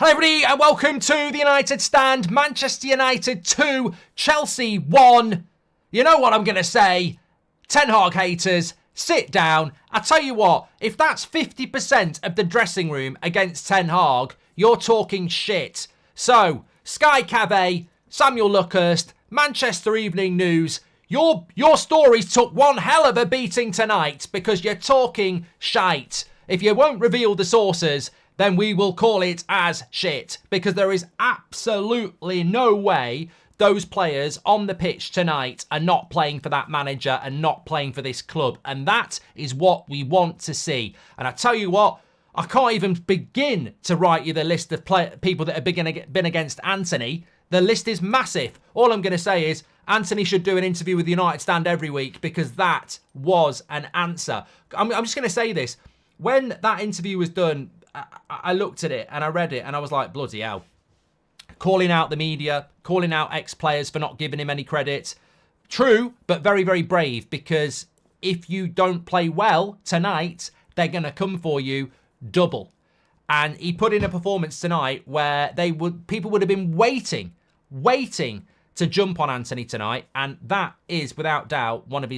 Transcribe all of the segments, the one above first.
Hello everybody and welcome to the United Stand. Manchester United 2, Chelsea 1. You know what I'm going to say? Ten Hag haters, sit down. I tell you what, if that's 50% of the dressing room against Ten Hag, you're talking shit. So, Sky Cave, Samuel Luckhurst, Manchester Evening News, your stories took one hell of a beating tonight because you're talking shite. If you won't reveal the sources, then we will call it as shit, because there is absolutely no way those players on the pitch tonight are not playing for that manager and not playing for this club. And that is what we want to see. And I tell you what, I can't even begin to write you the list of people that have been against Anthony. The list is massive. All I'm going to say is Anthony should do an interview with the United Stand every week, because that was an answer. I'm just going to say this. When that interview was done, I looked at it and I read it and I was like, bloody hell. Calling out the media, calling out ex-players for not giving him any credit. True, but very, very brave, because if you don't play well tonight, they're going to come for you double. And he put in a performance tonight where people would have been waiting to jump on Anthony tonight. And that is, without doubt, one of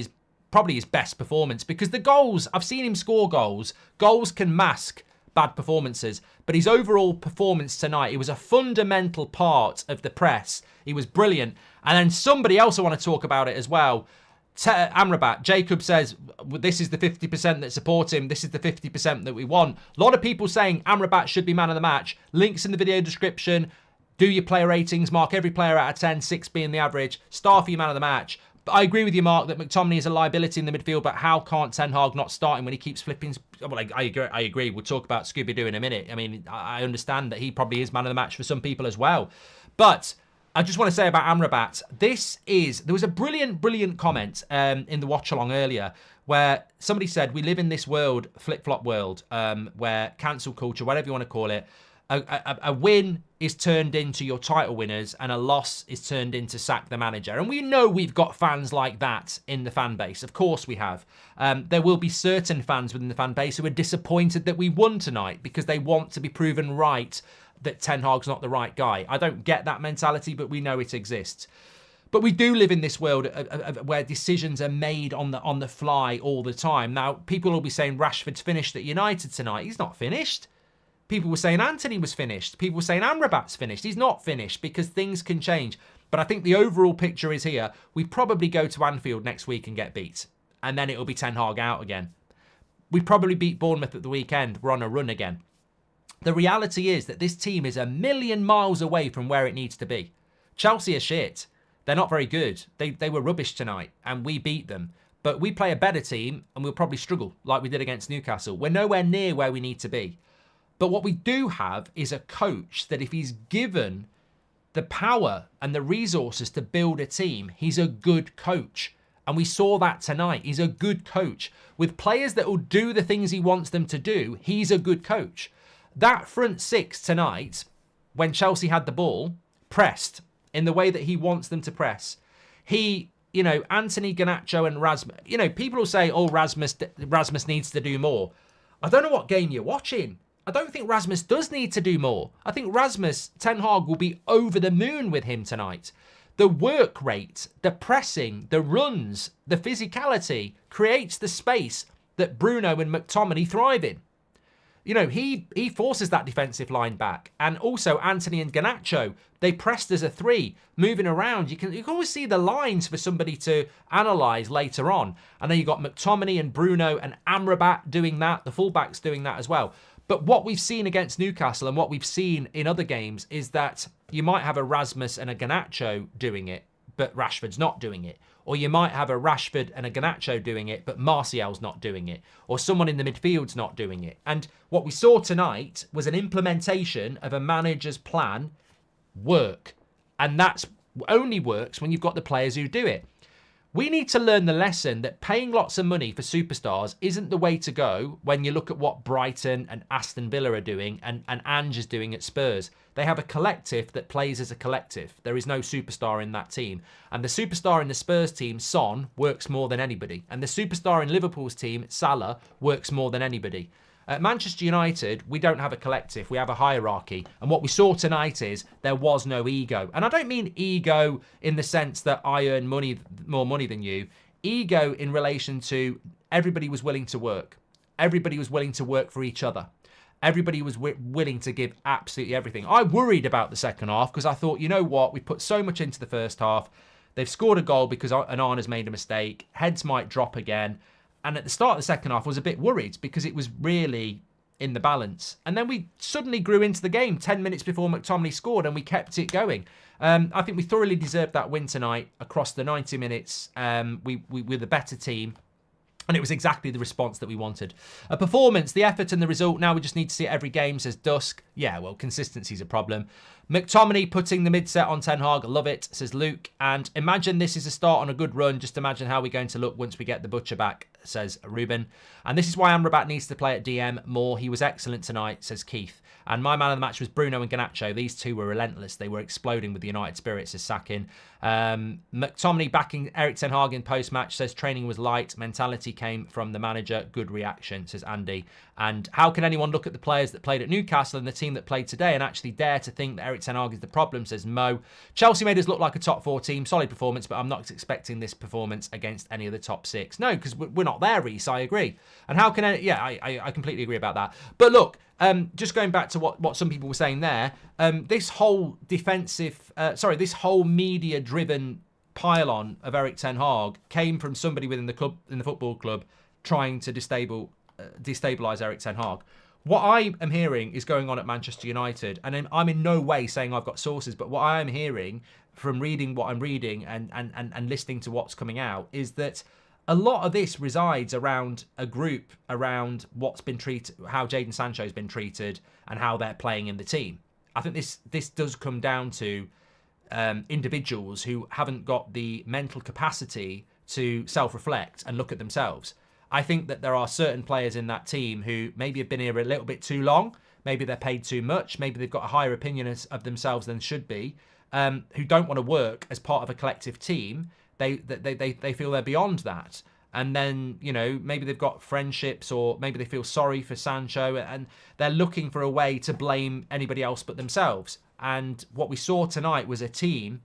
probably his best performance, because the goals, I've seen him score goals. Goals can mask bad performances, but his overall performance tonight, he was a fundamental part of the press. He was brilliant. And then somebody else I want to talk about it as well. Amrabat, Jacob says, this is the 50% that support him. This is the 50% that we want. A lot of people saying Amrabat should be man of the match. Links in the video description. Do your player ratings. Mark every player out of 10, 6 being the average. Star for your man of the match. But I agree with you, Mark, that McTominay is a liability in the midfield, but how can't Ten Hag not start him when he keeps flipping? Well, I agree. We'll talk about Scooby-Doo in a minute. I mean, I understand that he probably is man of the match for some people as well. But I just want to say about Amrabat, there was a brilliant comment in the watch-along earlier where somebody said, we live in this world, flip-flop world, where cancel culture, whatever you want to call it, a win is turned into your title winners and a loss is turned into sack the manager. And we know we've got fans like that in the fan base. Of course we have. There will be certain fans within the fan base who are disappointed that we won tonight because they want to be proven right that Ten Hag's not the right guy. I don't get that mentality, but we know it exists. But we do live in this world where decisions are made on the fly all the time. Now, people will be saying Rashford's finished at United tonight. He's not finished. People were saying Anthony was finished. People were saying Amrabat's finished. He's not finished, because things can change. But I think the overall picture is here. We probably go to Anfield next week and get beat. And then it'll be Ten Hag out again. We probably beat Bournemouth at the weekend. We're on a run again. The reality is that this team is a million miles away from where it needs to be. Chelsea are shit. They're not very good. They were rubbish tonight and we beat them. But we play a better team and we'll probably struggle like we did against Newcastle. We're nowhere near where we need to be. But what we do have is a coach that if he's given the power and the resources to build a team, he's a good coach. And we saw that tonight. He's a good coach. With players that will do the things he wants them to do, he's a good coach. That front six tonight, when Chelsea had the ball, pressed in the way that he wants them to press. Anthony, Garnacho and Rasmus, people will say, oh, Rasmus needs to do more. I don't know what game you're watching. I don't think Rasmus does need to do more. I think Rasmus, Ten Hag will be over the moon with him tonight. The work rate, the pressing, the runs, the physicality creates the space that Bruno and McTominay thrive in. He forces that defensive line back. And also Anthony and Garnacho, they pressed as a three, moving around. You can always see the lines for somebody to analyse later on. And then you've got McTominay and Bruno and Amrabat doing that. The fullbacks doing that as well. But what we've seen against Newcastle and what we've seen in other games is that you might have a Rasmus and a Garnacho doing it, but Rashford's not doing it. Or you might have a Rashford and a Garnacho doing it, but Martial's not doing it. Or someone in the midfield's not doing it. And what we saw tonight was an implementation of a manager's plan work. And that's only works when you've got the players who do it. We need to learn the lesson that paying lots of money for superstars isn't the way to go when you look at what Brighton and Aston Villa are doing and Ange is doing at Spurs. They have a collective that plays as a collective. There is no superstar in that team. And the superstar in the Spurs team, Son, works more than anybody. And the superstar in Liverpool's team, Salah, works more than anybody. At Manchester United, we don't have a collective, we have a hierarchy. And what we saw tonight is there was no ego. And I don't mean ego in the sense that I earn more money than you. Ego in relation to everybody was willing to work. Everybody was willing to work for each other. Everybody was willing to give absolutely everything. I worried about the second half because I thought, you know what, we put so much into the first half. They've scored a goal because Onana's made a mistake. Heads might drop again. And at the start of the second half, I was a bit worried because it was really in the balance. And then we suddenly grew into the game 10 minutes before McTominay scored and we kept it going. I think we thoroughly deserved that win tonight across the 90 minutes. We were the better team. And it was exactly the response that we wanted. A performance, the effort and the result. Now we just need to see it every game, says Dusk. Yeah, well, consistency's a problem. McTominay putting the mid-set on Ten Hag. I love it, says Luke. And imagine this is a start on a good run. Just imagine how we're going to look once we get the Butcher back, says Ruben. And this is why Amrabat needs to play at DM more. He was excellent tonight, says Keith. And my man of the match was Bruno and Garnacho. These two were relentless. They were exploding with the United spirit, says Sakin. McTominay backing Erik Ten Hag in post-match, says training was light. Mentality came from the manager. Good reaction, says Andy. And how can anyone look at the players that played at Newcastle and the team that played today and actually dare to think that Erik Ten Hag is the problem, says Mo. Chelsea made us look like a top 4 team. Solid performance, but I'm not expecting this performance against any of the top 6. No, because we're not there, Reece. I agree. And how can... I completely agree about that. But look, just going back to what some people were saying there, this whole this whole media-driven pile-on of Erik Ten Hag came from somebody within the club, in the football club, trying to destabilise Erik Ten Hag. What I am hearing is going on at Manchester United, and I'm in no way saying I've got sources, but what I am hearing from reading what I'm reading and listening to what's coming out is that a lot of this resides around a group around what's been treated, how Jadon Sancho's been treated, and how they're playing in the team. I think this does come down to individuals who haven't got the mental capacity to self-reflect and look at themselves. I think that there are certain players in that team who maybe have been here a little bit too long. Maybe they're paid too much. Maybe they've got a higher opinion of themselves than should be, who don't want to work as part of a collective team. They feel they're beyond that. And then, you know, maybe they've got friendships, or maybe they feel sorry for Sancho and they're looking for a way to blame anybody else but themselves. And what we saw tonight was a team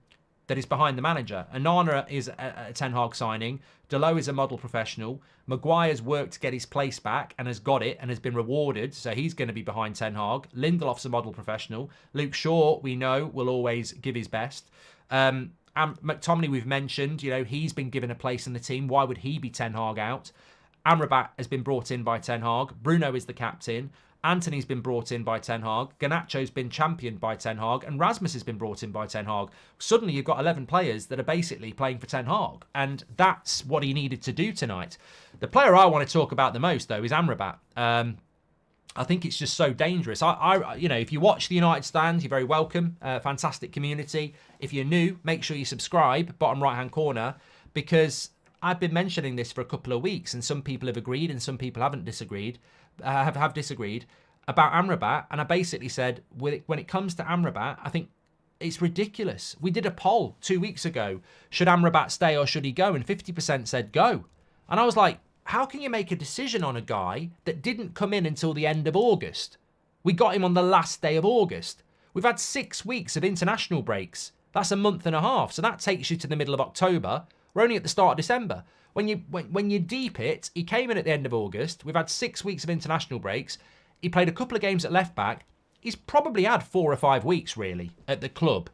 that is behind the manager. Onana is a Ten Hag signing. Dalot is a model professional. Maguire's worked to get his place back and has got it and has been rewarded, so he's going to be behind Ten Hag. Lindelof's a model professional. Luke Shaw, we know, will always give his best. McTominay, we've mentioned, you know, he's been given a place in the team. Why would he be Ten Hag out? Amrabat has been brought in by Ten Hag. Bruno is the captain. Anthony's been brought in by Ten Hag. Garnacho's been championed by Ten Hag. And Rasmus has been brought in by Ten Hag. Suddenly you've got 11 players that are basically playing for Ten Hag. And that's what he needed to do tonight. The player I want to talk about the most, though, is Amrabat. I think it's just so dangerous. You know, if you watch the United stand, you're very welcome. Fantastic community. If you're new, make sure you subscribe, bottom right-hand corner, because I've been mentioning this for a couple of weeks, and some people have agreed, and some people haven't disagreed, have disagreed about Amrabat. And I basically said, when it comes to Amrabat, I think it's ridiculous. We did a poll 2 weeks ago. Should Amrabat stay or should he go? And 50% said go. And I was like, how can you make a decision on a guy that didn't come in until the end of August? We got him on the last day of August. We've had 6 weeks of international breaks. That's a month and a half. So that takes you to the middle of October. We're only at the start of December. When you deep it, he came in at the end of August. We've had 6 weeks of international breaks. He played a couple of games at left back. He's probably had 4 or 5 weeks, really, at the club,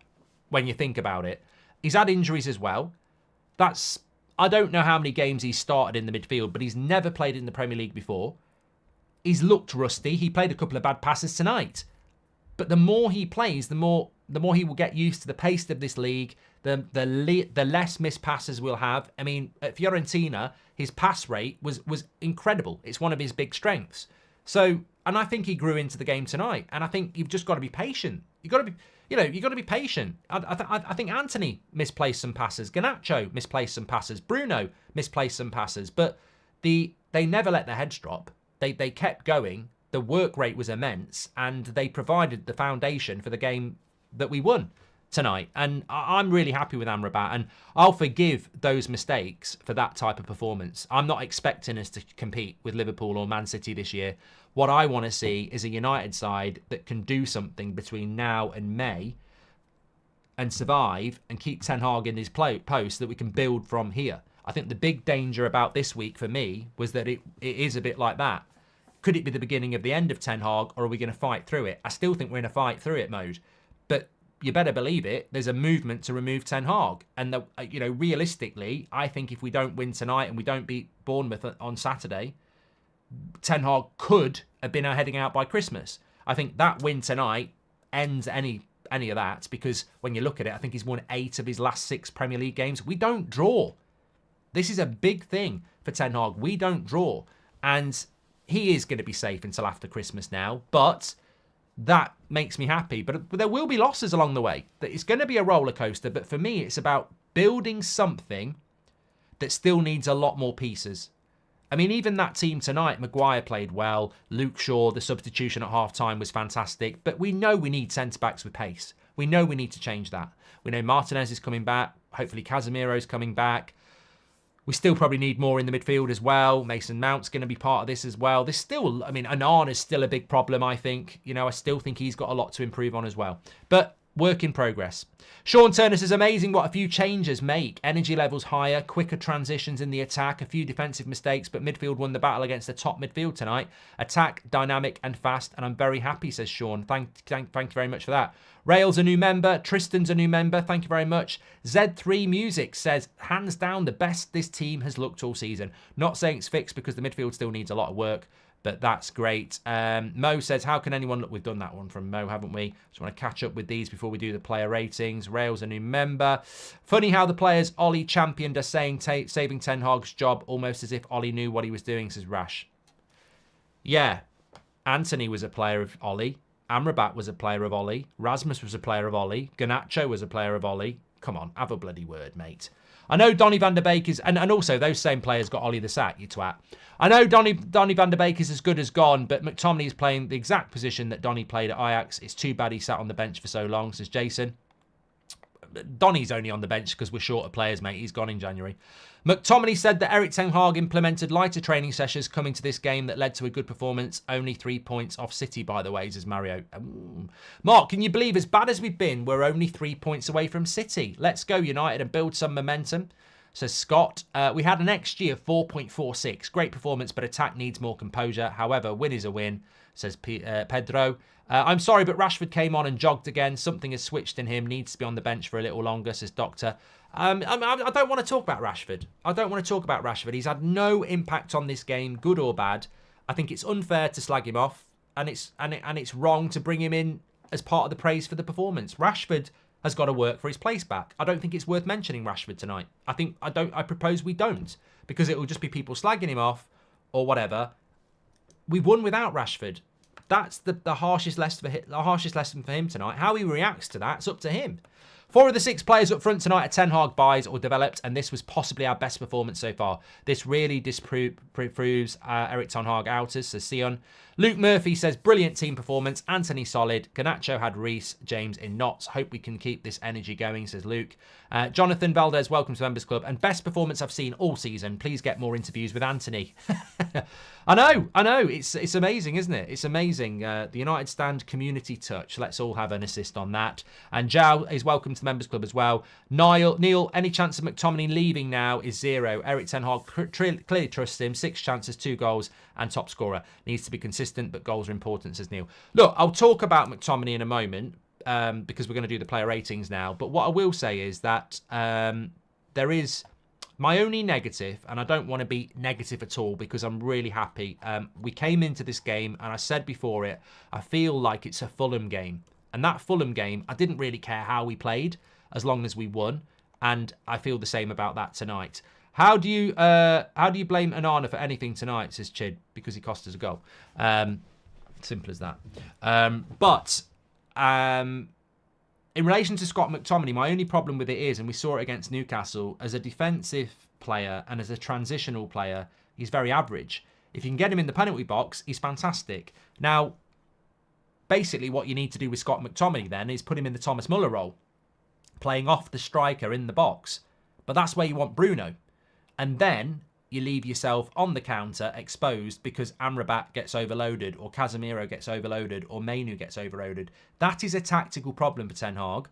when you think about it. He's had injuries as well. I don't know how many games he's started in the midfield, but he's never played in the Premier League before. He's looked rusty. He played a couple of bad passes tonight. But the more he plays, the more he will get used to the pace of this league, the less missed passes we'll have. I mean, at Fiorentina, his pass rate was incredible. It's one of his big strengths. So, and I think he grew into the game tonight. And I think you've just got to be patient. You've got to be patient. I think Anthony misplaced some passes. Garnacho misplaced some passes. Bruno misplaced some passes. But they never let their heads drop. They kept going. The work rate was immense. And they provided the foundation for the game that we won tonight. And I'm really happy with Amrabat, and I'll forgive those mistakes for that type of performance. I'm not expecting us to compete with Liverpool or Man City this year. What I want to see is a United side that can do something between now and May and survive and keep Ten Hag in his post that we can build from here. I think the big danger about this week for me was that it is a bit like that. Could it be the beginning of the end of Ten Hag, or are we going to fight through it? I still think we're in a fight through it mode. But you better believe it, there's a movement to remove Ten Hag. And, realistically, I think if we don't win tonight and we don't beat Bournemouth on Saturday, Ten Hag could have been heading out by Christmas. I think that win tonight ends any of that, because when you look at it, I think he's won 8 of his last 6 Premier League games. We don't draw. This is a big thing for Ten Hag. We don't draw. And he is going to be safe until after Christmas now, but that makes me happy. But there will be losses along the way. It's going to be a roller coaster, but for me, it's about building something that still needs a lot more pieces. I mean, even that team tonight, Maguire played well. Luke Shaw, the substitution at half-time was fantastic. But we know we need centre-backs with pace. We know we need to change that. We know Martinez is coming back. Hopefully Casemiro's coming back. We still probably need more in the midfield as well. Mason Mount's going to be part of this as well. There's still, Annan is still a big problem, I think. I still think he's got a lot to improve on as well. But work in progress. Sean Turner says, amazing what a few changes make. Energy levels higher, quicker transitions in the attack, a few defensive mistakes, but midfield won the battle against the top midfield tonight. Attack, dynamic and fast, and I'm very happy, says Sean. Thank you very much for that. Rail's a new member. Tristan's a new member. Thank you very much. Z3 Music says, hands down the best this team has looked all season. Not saying it's fixed because the midfield still needs a lot of work, but that's great. Mo says, how can anyone look? We've done that one from Mo, haven't we? Just want to catch up with these before we do the player ratings. Rail's a new member. Funny how the players Ollie championed are saying saving Ten Hag's job almost as if Ollie knew what he was doing, says Rash. Yeah, Anthony was a player of Ollie. Amrabat was a player of Ollie. Rasmus was a player of Ollie. Garnacho was a player of Ollie. Come on, have a bloody word, mate. I know Donny van der Beek is... And also, those same players got Ollie the sack, you twat. I know Donny van der Beek is as good as gone, but McTominay is playing the exact position that Donny played at Ajax. It's too bad he sat on the bench for so long, says Jason. Donny's only on the bench because we're short of players, mate. He's gone in January. McTominay said that Erik ten Hag implemented lighter training sessions coming to this game that led to a good performance. Only 3 points off City, by the way, says Mario. Mark, can you believe as bad as we've been, we're only 3 points away from City? Let's go, United, and build some momentum, says Scott. We had an XG of 4.46. Great performance, but attack needs more composure. However, win is a win, says Pedro. I'm sorry, but Rashford came on and jogged again. Something has switched in him. Needs to be on the bench for a little longer, says Doctor. I don't want to talk about Rashford. He's had no impact on this game, good or bad. I think it's unfair to slag him off, and it's wrong to bring him in as part of the praise for the performance. Rashford has got to work for his place back. I don't think it's worth mentioning Rashford tonight. I propose we don't, because it will just be people slagging him off or whatever. We won without Rashford. That's the harshest lesson for him tonight. How he reacts to that, it's up to him. 4 of the 6 players up front tonight are Ten Hag buys or developed, and this was possibly our best performance so far. This really disproves Erik ten Hag outers, says Sion. Luke Murphy says, brilliant team performance. Anthony solid. Garnacho had Reece James in knots. Hope we can keep this energy going, says Luke. Jonathan Valdez, welcome to Members Club. And best performance I've seen all season. Please get more interviews with Anthony. I know. It's amazing, isn't it? It's amazing. The United Stand community touch. Let's all have an assist on that. And Zhao is welcome to the Members Club as well. Neil, any chance of McTominay leaving now is 0. Erik ten Hag clearly trusts him. 6 chances, 2 goals, and top scorer. Needs to be consistent, but goals are important, says Neil. Look, I'll talk about McTominay in a moment, because we're going to do the player ratings now. But what I will say is that there is my only negative, and I don't want to be negative at all because I'm really happy. We came into this game, and I said before it, I feel like it's a Fulham game. And that Fulham game, I didn't really care how we played as long as we won. And I feel the same about that tonight. How do you blame Onana for anything tonight, says Chid, because he cost us a goal. Simple as that. In relation to Scott McTominay, my only problem with it is, and we saw it against Newcastle, as a defensive player and as a transitional player, he's very average. If you can get him in the penalty box, he's fantastic. Now, basically what you need to do with Scott McTominay then is put him in the Thomas Muller role. playing off the striker in the box. But that's where you want Bruno. And then you leave yourself on the counter exposed because Amrabat gets overloaded or Casemiro gets overloaded or Mainu gets overloaded. That is a tactical problem for Ten Hag.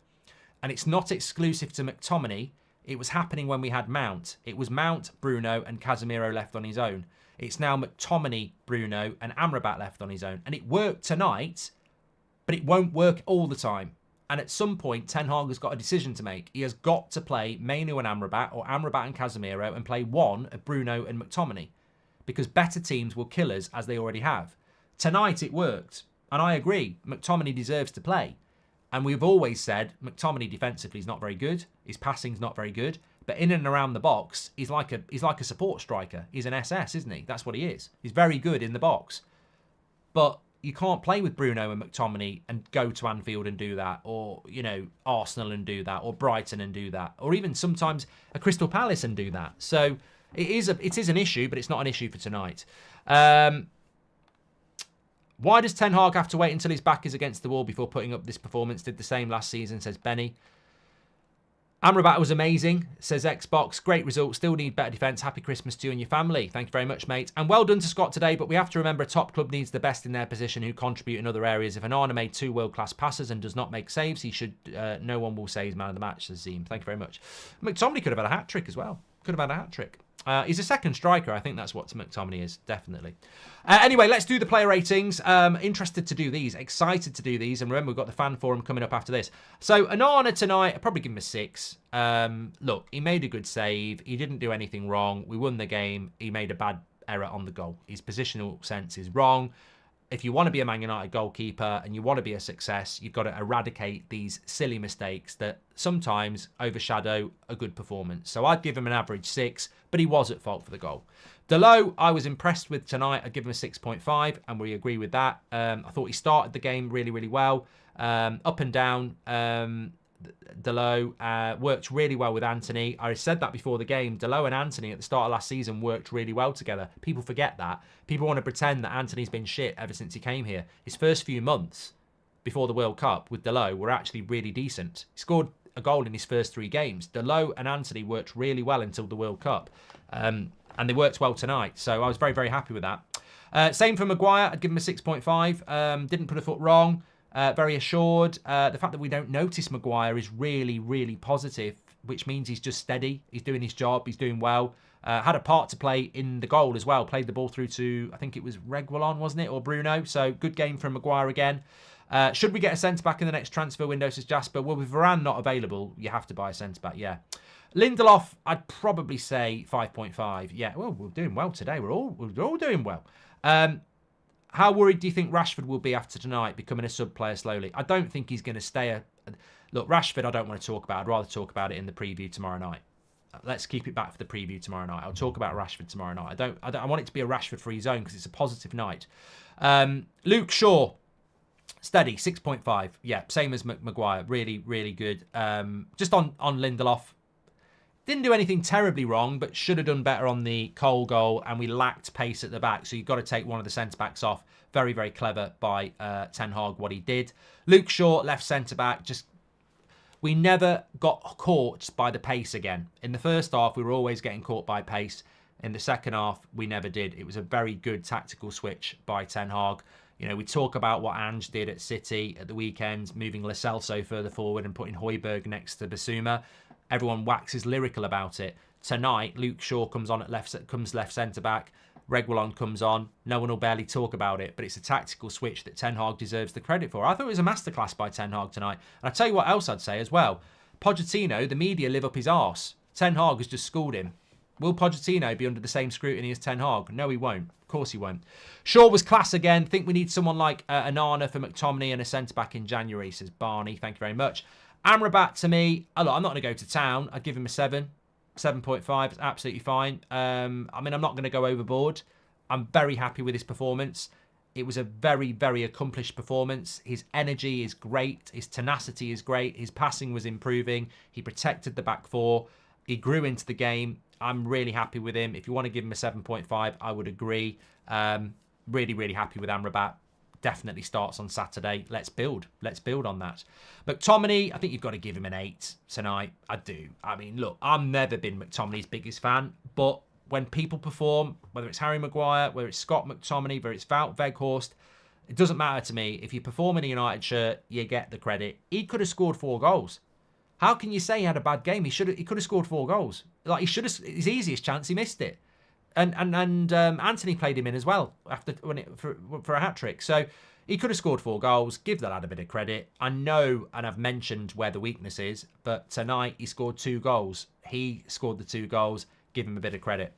And it's not exclusive to McTominay. It was happening when we had Mount. It was Mount, Bruno and Casemiro left on his own. It's now McTominay, Bruno and Amrabat left on his own. And it worked tonight, but it won't work all the time. And at some point, Ten Hag has got a decision to make. He has got to play Mainu and Amrabat or Amrabat and Casemiro and play one of Bruno and McTominay. Because better teams will kill us as they already have. Tonight it worked. And I agree, McTominay deserves to play. And we've always said McTominay defensively is not very good. His passing's not very good. But in and around the box, he's like a support striker. He's an SS, isn't he? That's what he is. He's very good in the box. But you can't play with Bruno and McTominay and go to Anfield and do that, or, you know, Arsenal and do that, or Brighton and do that, or even sometimes a Crystal Palace and do that. So it is an issue, but it's not an issue for tonight. Why does Ten Hag have to wait until his back is against the wall before putting up this performance? Did the same last season, says Benny. Amrabat was amazing, says Xbox. Great result. Still need better defence. Happy Christmas to you and your family. Thank you very much, mate. And well done to Scott today, but we have to remember a top club needs the best in their position who contribute in other areas. If Onana made 2 world-class passes and does not make saves, he should. No one will say he's man of the match, says Zim. Thank you very much. McTominay could have had a hat-trick as well. Could have had a hat-trick. He's a second striker. I think that's what McTominay is, definitely. Anyway, let's do the player ratings. Interested to do these. Excited to do these. And remember, we've got the fan forum coming up after this. So, Onana tonight, I'd probably give him a 6. Look, he made a good save. He didn't do anything wrong. We won the game. He made a bad error on the goal. His positional sense is wrong. If you want to be a Man United goalkeeper and you want to be a success, you've got to eradicate these silly mistakes that sometimes overshadow a good performance. So I'd give him an average 6, but he was at fault for the goal. Delo, I was impressed with tonight. I'd give him a 6.5, and we agree with that. I thought he started the game really, really well. Up and down. Delo worked really well with Anthony. I said that before the game. Delo and Anthony at the start of last season worked really well together. People forget that. People want to pretend that Anthony's been shit ever since he came here. His first few months before the World Cup with Delo were actually really decent. He scored a goal in his first 3 games. Delo and Anthony worked really well until the World Cup. And they worked well tonight. So I was very, very happy with that. Same for Maguire. I'd give him a 6.5. Didn't put a foot wrong. Very assured. The fact that we don't notice Maguire is really, really positive, which means he's just steady. He's doing his job. He's doing well. Had a part to play in the goal as well. Played the ball through to, I think it was Reguilon, wasn't it? Or Bruno. So good game from Maguire again. Should we get a centre-back in the next transfer window, says Jasper? Well, with Varane not available, you have to buy a centre-back, yeah. Lindelof, I'd probably say 5.5. Yeah, well, we're doing well today. We're all doing well. How worried do you think Rashford will be after tonight, becoming a sub-player slowly? I don't think he's going to stay. Look, Rashford, I don't want to talk about. I'd rather talk about it in the preview tomorrow night. Let's keep it back for the preview tomorrow night. I'll talk about Rashford tomorrow night. I want it to be a Rashford-free zone because it's a positive night. Luke Shaw, steady, 6.5. Yeah, same as Maguire. Really, really good. Just on Lindelof. Didn't do anything terribly wrong, but should have done better on the Cole goal, and we lacked pace at the back, so you've got to take one of the centre-backs off. Very, very clever by Ten Hag, what he did. Luke Shaw, left centre-back, we never got caught by the pace again. In the first half, we were always getting caught by pace. In the second half, we never did. It was a very good tactical switch by Ten Hag. You know, we talk about what Ange did at City at the weekend, moving Lo Celso further forward and putting Højbjerg next to Basuma. Everyone waxes lyrical about it. Tonight, Luke Shaw comes on at left centre-back. Reguilon comes on. No one will barely talk about it, but it's a tactical switch that Ten Hag deserves the credit for. I thought it was a masterclass by Ten Hag tonight. And I'll tell you what else I'd say as well. Pochettino, the media live up his arse. Ten Hag has just schooled him. Will Pochettino be under the same scrutiny as Ten Hag? No, he won't. Of course he won't. Shaw was class again. Think we need someone like Onana for McTominay and a centre-back in January, says Barney. Thank you very much. Amrabat, to me, I'm not going to go to town. I'd give him a 7. 7.5 is absolutely fine. I mean, I'm not going to go overboard. I'm very happy with his performance. It was a very, very accomplished performance. His energy is great. His tenacity is great. His passing was improving. He protected the back four. He grew into the game. I'm really happy with him. If you want to give him a 7.5, I would agree. Really, really happy with Amrabat. definitely starts on Saturday. Let's build on that. McTominay, I think you've got to give him an 8 tonight. I do. I mean, look, I've never been McTominay's biggest fan, but when people perform, whether it's Harry Maguire, whether it's Scott McTominay, whether it's Wout Weghorst, it doesn't matter to me. If you perform in a United shirt, you get the credit. He could have scored 4 goals. How can you say he had a bad game? He could have scored 4 goals. Like, he should have. His easiest chance, he missed it. And Anthony played him in as well for a hat trick. So he could have scored 4 goals. Give that lad a bit of credit. I know, and I've mentioned where the weakness is, but tonight he scored 2 goals. He scored the 2 goals. Give him a bit of credit.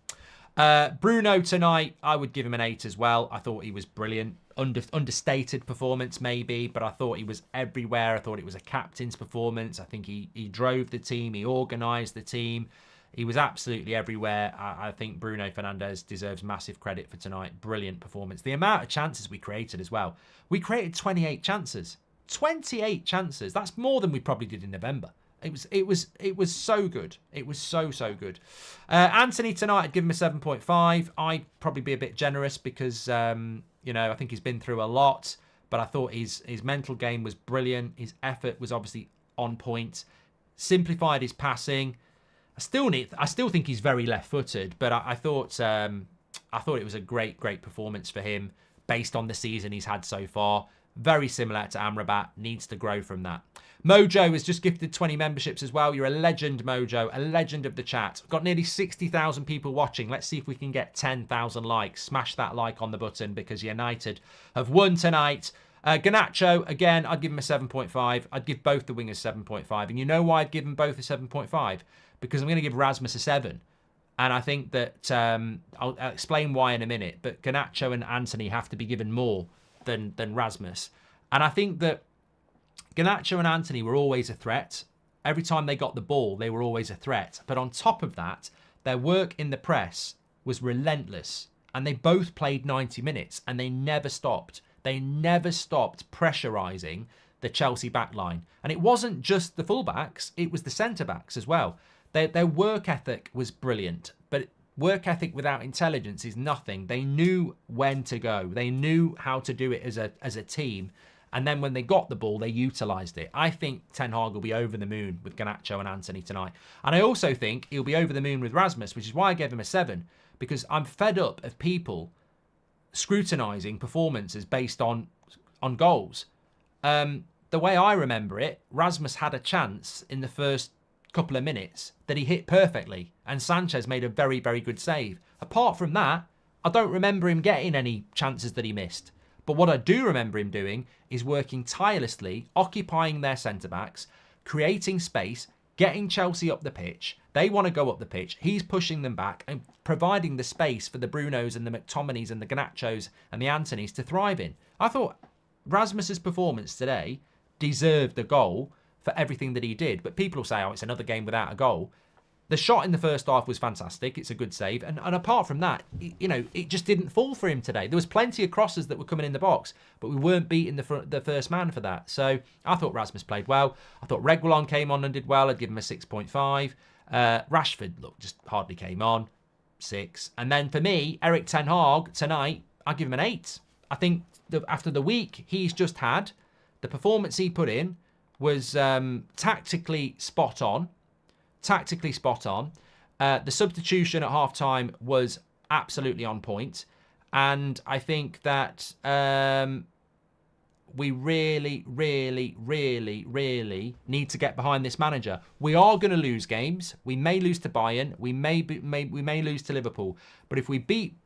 Bruno tonight, I would give him an 8 as well. I thought he was brilliant. Understated performance maybe, but I thought he was everywhere. I thought it was a captain's performance. I think he drove the team. He organised the team. He was absolutely everywhere. I think Bruno Fernandes deserves massive credit for tonight. Brilliant performance. The amount of chances we created as well. We created 28 chances. 28 chances. That's more than we probably did in November. It was so good. It was so good. Anthony tonight, I'd give him a 7.5. I'd probably be a bit generous because I think he's been through a lot. But I thought his mental game was brilliant. His effort was obviously on point. Simplified his passing. I still think he's very left-footed, but I thought it was a great performance for him based on the season he's had so far. Very similar to Amrabat, needs to grow from that. Mojo has just gifted 20 memberships as well. You're a legend, Mojo, a legend of the chat. Got nearly 60,000 people watching. Let's see if we can get 10,000 likes. Smash that like on the button because United have won tonight. Garnacho, again, I'd give him a 7.5. I'd give both the wingers 7.5. And you know why I'd give them both a 7.5? Because I'm going to give Rasmus a 7. And I think that I'll explain why in a minute. But Garnacho and Anthony have to be given more than Rasmus. And I think that Garnacho and Anthony were always a threat. Every time they got the ball, they were always a threat. But on top of that, their work in the press was relentless. And they both played 90 minutes and they never stopped. They never stopped pressurising the Chelsea backline. And it wasn't just the fullbacks, it was the centre-backs as well. Their work ethic was brilliant, but work ethic without intelligence is nothing. They knew when to go. They knew how to do it as a team. And then when they got the ball, they utilised it. I think Ten Hag will be over the moon with Garnacho and Anthony tonight. And I also think he'll be over the moon with Rasmus, which is why I gave him a 7. Because I'm fed up of people scrutinising performances based on goals. The way I remember it, Rasmus had a chance in the first couple of minutes that he hit perfectly, and Sanchez made a very, very good save. Apart from that, I don't remember him getting any chances that he missed. But what I do remember him doing is working tirelessly, occupying their centre-backs, creating space, getting Chelsea up the pitch. They want to go up the pitch. He's pushing them back and providing the space for the Brunos and the McTominays and the Garnachos and the Antonys to thrive in. I thought Rasmus's performance today deserved a goal for everything that he did. But people will say, oh, it's another game without a goal. The shot in the first half was fantastic. It's a good save. And apart from that, it just didn't fall for him today. There was plenty of crosses that were coming in the box, but we weren't beating the first man for that. So I thought Rasmus played well. I thought Reguilon came on and did well. I'd give him a 6.5. Rashford, look, just hardly came on. 6. And then for me, Erik Ten Hag, tonight, I'd give him an 8. I think after the week he's just had, the performance he put in was tactically spot on. The substitution at half-time was absolutely on point. And I think that we really need to get behind this manager. We are going to lose games. We may lose to Bayern. We may lose to Liverpool. But if we beat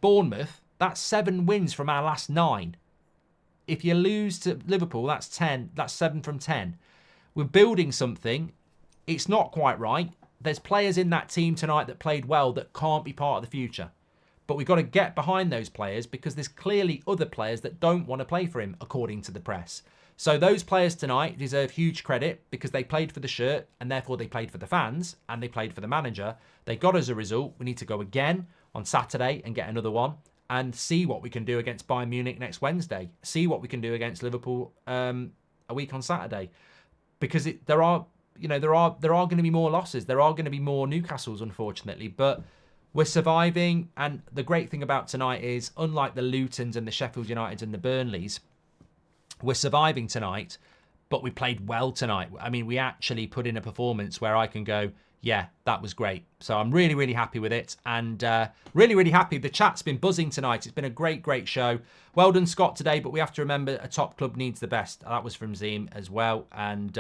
Bournemouth, that's 7 wins from our last 9. If you lose to Liverpool, that's 10. That's 7 from 10. We're building something. It's not quite right. There's players in that team tonight that played well that can't be part of the future. But we've got to get behind those players because there's clearly other players that don't want to play for him, according to the press. So those players tonight deserve huge credit because they played for the shirt and therefore they played for the fans and they played for the manager. They got us a result. We need to go again on Saturday and get another one and see what we can do against Bayern Munich next Wednesday. See what we can do against Liverpool a week on Saturday. Because there are going to be more losses. There are going to be more Newcastles, unfortunately. But We're surviving, and the great thing about tonight is, unlike the Lutons and the Sheffield Uniteds and the Burnleys, we're surviving tonight, but we played well tonight. I mean, we actually put in a performance where I can go, yeah, that was great. So I'm really, really happy with it, and really, really happy. The chat's been buzzing tonight. It's been a great, great show. Well done, Scott, today, but we have to remember a top club needs the best. That was from Zim as well, and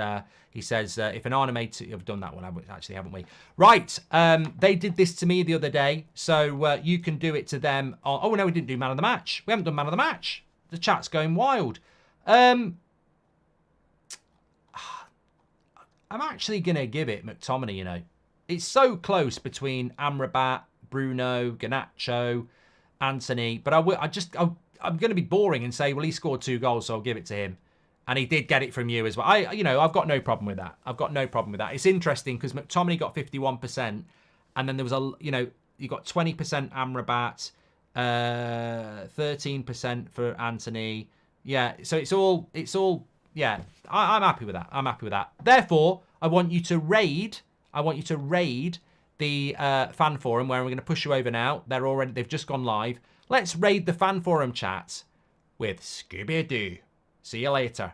he says, if an Arna made... You've done that one, actually, haven't we? Right, they did this to me the other day, so you can do it to them. Oh, no, we didn't do Man of the Match. We haven't done Man of the Match. The chat's going wild. I'm actually going to give it McTominay, you know. It's so close between Amrabat, Bruno, Garnacho, Anthony, but I'm going to be boring and say, well, he scored 2 goals, so I'll give it to him. And he did get it from you as well. I've got no problem with that. I've got no problem with that. It's interesting because McTominay got 51%, and then there was you got 20% Amrabat, 13% for Anthony. Yeah, so it's all, yeah, I'm happy with that. I'm happy with that. Therefore, I want you to raid the fan forum, where we're going to push you over now. They've just gone live. Let's raid the fan forum chat with Scooby-Doo. See you later.